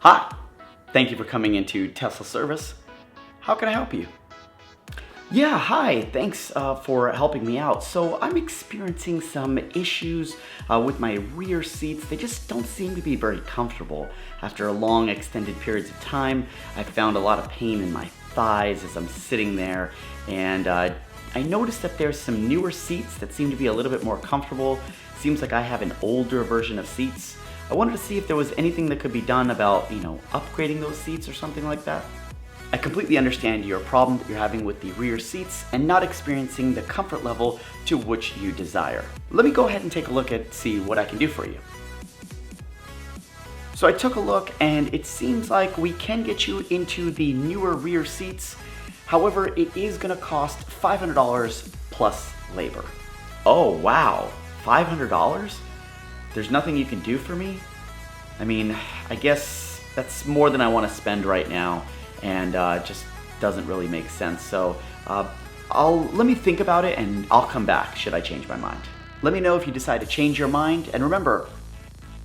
Hi, thank you for coming into Tesla service. How can I help you? Yeah, hi, thanks for helping me out. So I'm experiencing some issues with my rear seats. They just don't seem to be very comfortable. After long extended periods of time, I found a lot of pain in my thighs as I'm sitting there, and I noticed that there's some newer seats that seem to be a little bit more comfortable. Seems like I have an older version of seats. I wanted to see if there was anything that could be done about, upgrading those seats or something like that. I completely understand your problem that you're having with the rear seats and not experiencing the comfort level to which you desire. Let me go ahead and take a look at see what I can do for you. So I took a look and it seems like we can get you into the newer rear seats. However, it is going to cost $500 plus labor. Oh wow, $500? There's nothing you can do for me? I mean, I guess that's more than I want to spend right now, and just doesn't really make sense. So let me think about it and I'll come back should I change my mind. Let me know if you decide to change your mind, and remember,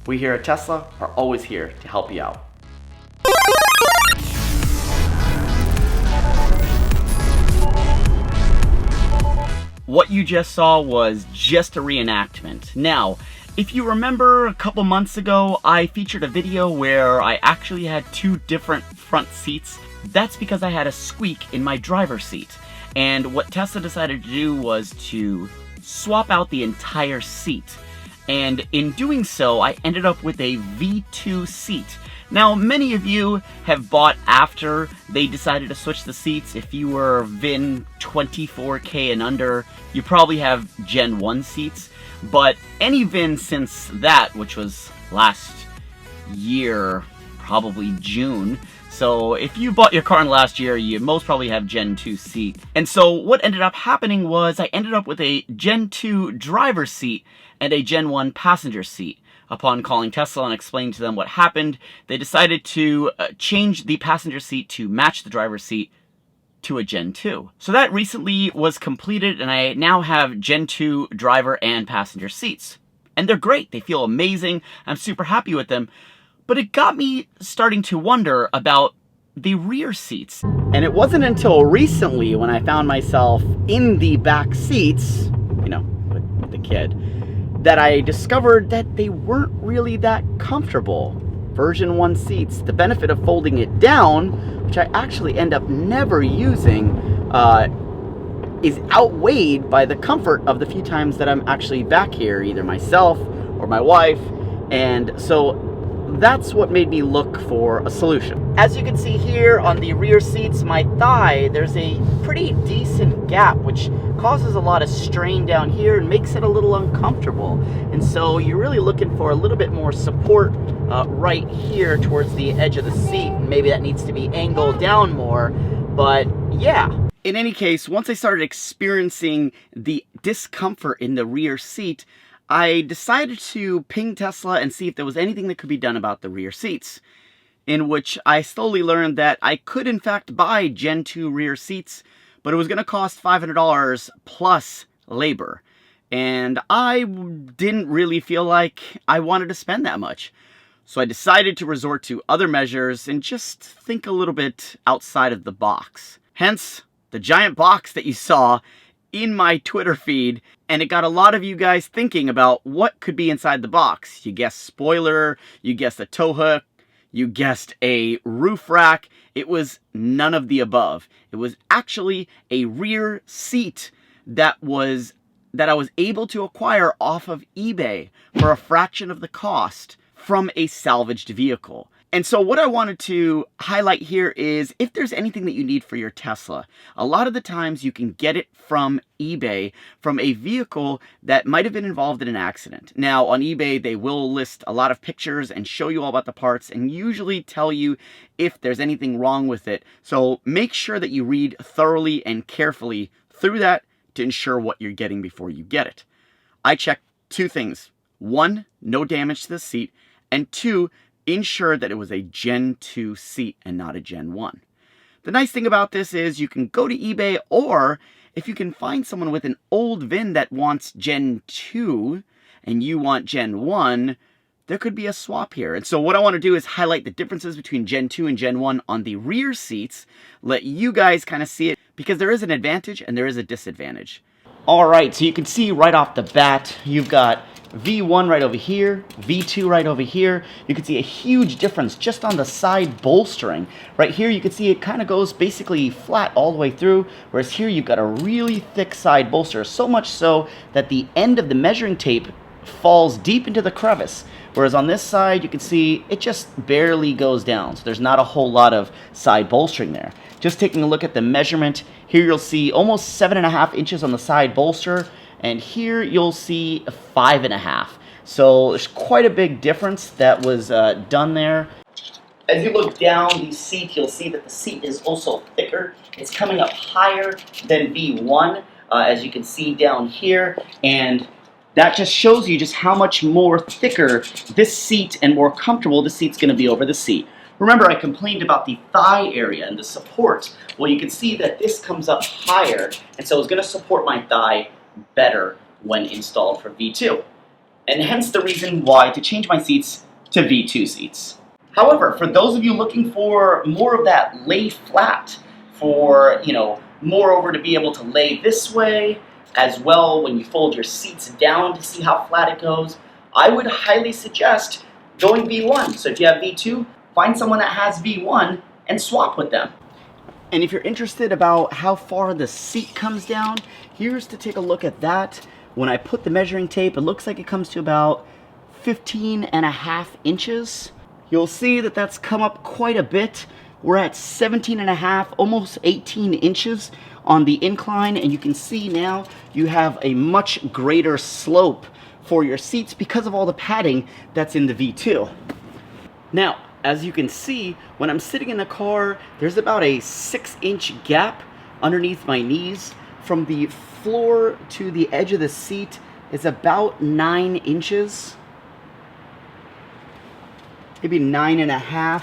we here at Tesla are always here to help you out. What you just saw was just a reenactment. Now, if you remember a couple months ago, I featured a video where I actually had two different front seats. That's because I had a squeak in my driver's seat. And what Tesla decided to do was to swap out the entire seat. And in doing so, I ended up with a V2 seat. Now, many of you have bought after they decided to switch the seats. If you were VIN 24K and under, you probably have Gen 1 seats. But any VIN since that, which was last year, probably June. So if you bought your car in last year, you most probably have Gen 2 seat. And so what ended up happening was I ended up with a Gen 2 driver's seat and a Gen 1 passenger seat. Upon calling Tesla and explaining to them what happened, they decided to change the passenger seat to match the driver's seat to a Gen 2. So that recently was completed, and I now have Gen 2 driver and passenger seats. And they're great. They feel amazing. I'm super happy with them. But it got me starting to wonder about the rear seats. And it wasn't until recently when I found myself in the back seats, with the kid, that I discovered that they weren't really that comfortable. Version 1 seats, the benefit of folding it down, which I actually end up never using, is outweighed by the comfort of the few times that I'm actually back here, either myself or my wife. And so that's what made me look for a solution. As you can see here on the rear seats, my thigh, there's a pretty decent gap, which causes a lot of strain down here and makes it a little uncomfortable. And so you're really looking for a little bit more support right here towards the edge of the seat. Maybe that needs to be angled down more, but yeah. In any case, once I started experiencing the discomfort in the rear seat, I decided to ping Tesla and see if there was anything that could be done about the rear seats, in which I slowly learned that I could in fact buy Gen 2 rear seats, but it was going to cost $500 plus labor. And I didn't really feel like I wanted to spend that much. So I decided to resort to other measures and just think a little bit outside of the box. Hence, the giant box that you saw in my Twitter feed, and it got a lot of you guys thinking about what could be inside the box. You guessed spoiler, you guessed a tow hook, you guessed a roof rack. It was none of the above. It was actually a rear seat that I was able to acquire off of eBay for a fraction of the cost from a salvaged vehicle. And so what I wanted to highlight here is if there's anything that you need for your Tesla, a lot of the times you can get it from eBay from a vehicle that might have been involved in an accident. Now on eBay, they will list a lot of pictures and show you all about the parts and usually tell you if there's anything wrong with it. So make sure that you read thoroughly and carefully through that to ensure what you're getting before you get it. I checked two things. One, no damage to the seat, and two, ensure that it was a Gen 2 seat and not a Gen 1. The nice thing about this is you can go to eBay, or if you can find someone with an old VIN that wants Gen 2 and you want Gen 1, there could be a swap here. And so what I want to do is highlight the differences between Gen 2 and Gen 1 on the rear seats, let you guys kind of see it, because there is an advantage and there is a disadvantage. All right, so you can see right off the bat, you've got V1 right over here, V2 right over here. You can see a huge difference just on the side bolstering. Right here, you can see it kind of goes basically flat all the way through, whereas here you've got a really thick side bolster, so much so that the end of the measuring tape falls deep into the crevice. Whereas on this side, you can see it just barely goes down, so there's not a whole lot of side bolstering there. Just taking a look at the measurement, here you'll see almost 7.5 inches on the side bolster, and here you'll see 5.5. So there's quite a big difference that was done there. As you look down the seat, you'll see that the seat is also thicker. It's coming up higher than V1, as you can see down here, and that just shows you just how much more thicker this seat and more comfortable the seat's going to be over the seat. Remember, I complained about the thigh area and the support. Well, you can see that this comes up higher, and so it's going to support my thigh better when installed for V2. And hence the reason why to change my seats to V2 seats. However, for those of you looking for more of that lay flat, for, moreover to be able to lay this way, as well when you fold your seats down to see how flat it goes, I would highly suggest going V1. So if you have V2, find someone that has V1 and swap with them. And if you're interested about how far the seat comes down, here's to take a look at that. When I put the measuring tape, it looks like it comes to about 15.5 inches. You'll see that that's come up quite a bit. We're at 17.5, almost 18 inches on the incline, and you can see now you have a much greater slope for your seats because of all the padding that's in the V2. Now, as you can see, when I'm sitting in the car, there's about a 6-inch gap underneath my knees. From the floor to the edge of the seat is about 9 inches, maybe 9.5.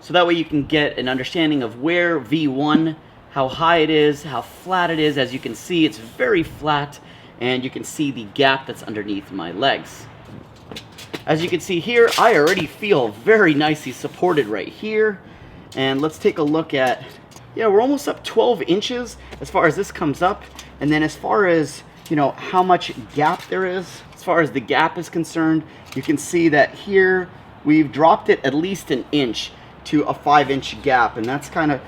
So that way you can get an understanding of where V1, how high it is, how flat it is. As you can see, it's very flat, and you can see the gap that's underneath my legs. As you can see here, I already feel very nicely supported right here. And let's take a look at, we're almost up 12 inches as far as this comes up. And then as far as, how much gap there is, as far as the gap is concerned, you can see that here we've dropped it at least an inch to a 5-inch gap. And that's kind of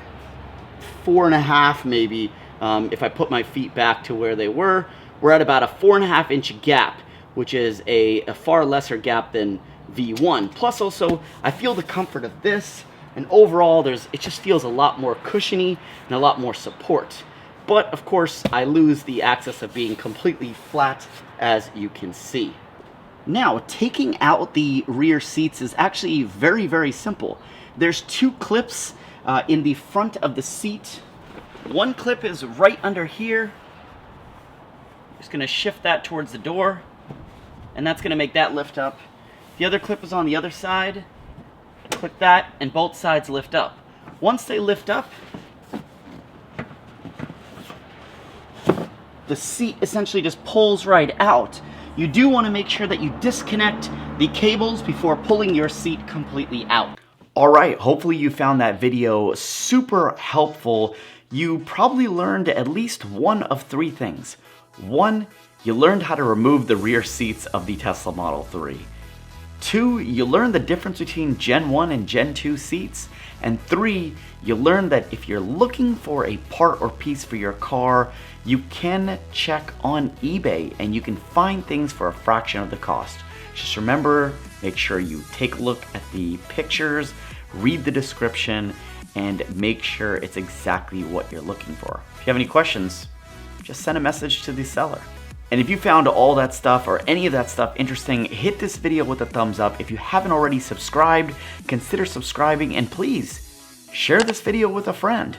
4.5 maybe. If I put my feet back to where they were, we're at about a 4.5-inch gap, which is a far lesser gap than V1. Plus also, I feel the comfort of this, and overall it just feels a lot more cushiony and a lot more support. But of course, I lose the access of being completely flat, as you can see. Now, taking out the rear seats is actually very, very simple. There's 2 clips in the front of the seat. One clip is right under here. Just gonna shift that towards the door, and that's going to make that lift up. The other clip is on the other side. Click that, and both sides lift up. Once they lift up, the seat essentially just pulls right out. You do want to make sure that you disconnect the cables before pulling your seat completely out. All right, hopefully you found that video super helpful. You probably learned at least one of 3 things. 1, you learned how to remove the rear seats of the Tesla Model 3. 2, you learned the difference between Gen 1 and Gen 2 seats. And 3, you learned that if you're looking for a part or piece for your car, you can check on eBay and you can find things for a fraction of the cost. Just remember, make sure you take a look at the pictures, read the description, and make sure it's exactly what you're looking for. If you have any questions, just send a message to the seller. And if you found all that stuff or any of that stuff interesting, hit this video with a thumbs up. If you haven't already subscribed, consider subscribing, and please share this video with a friend.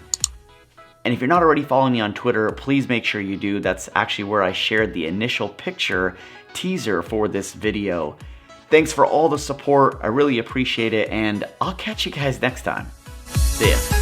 And if you're not already following me on Twitter, please make sure you do. That's actually where I shared the initial picture teaser for this video. Thanks for all the support. I really appreciate it, and I'll catch you guys next time. See ya.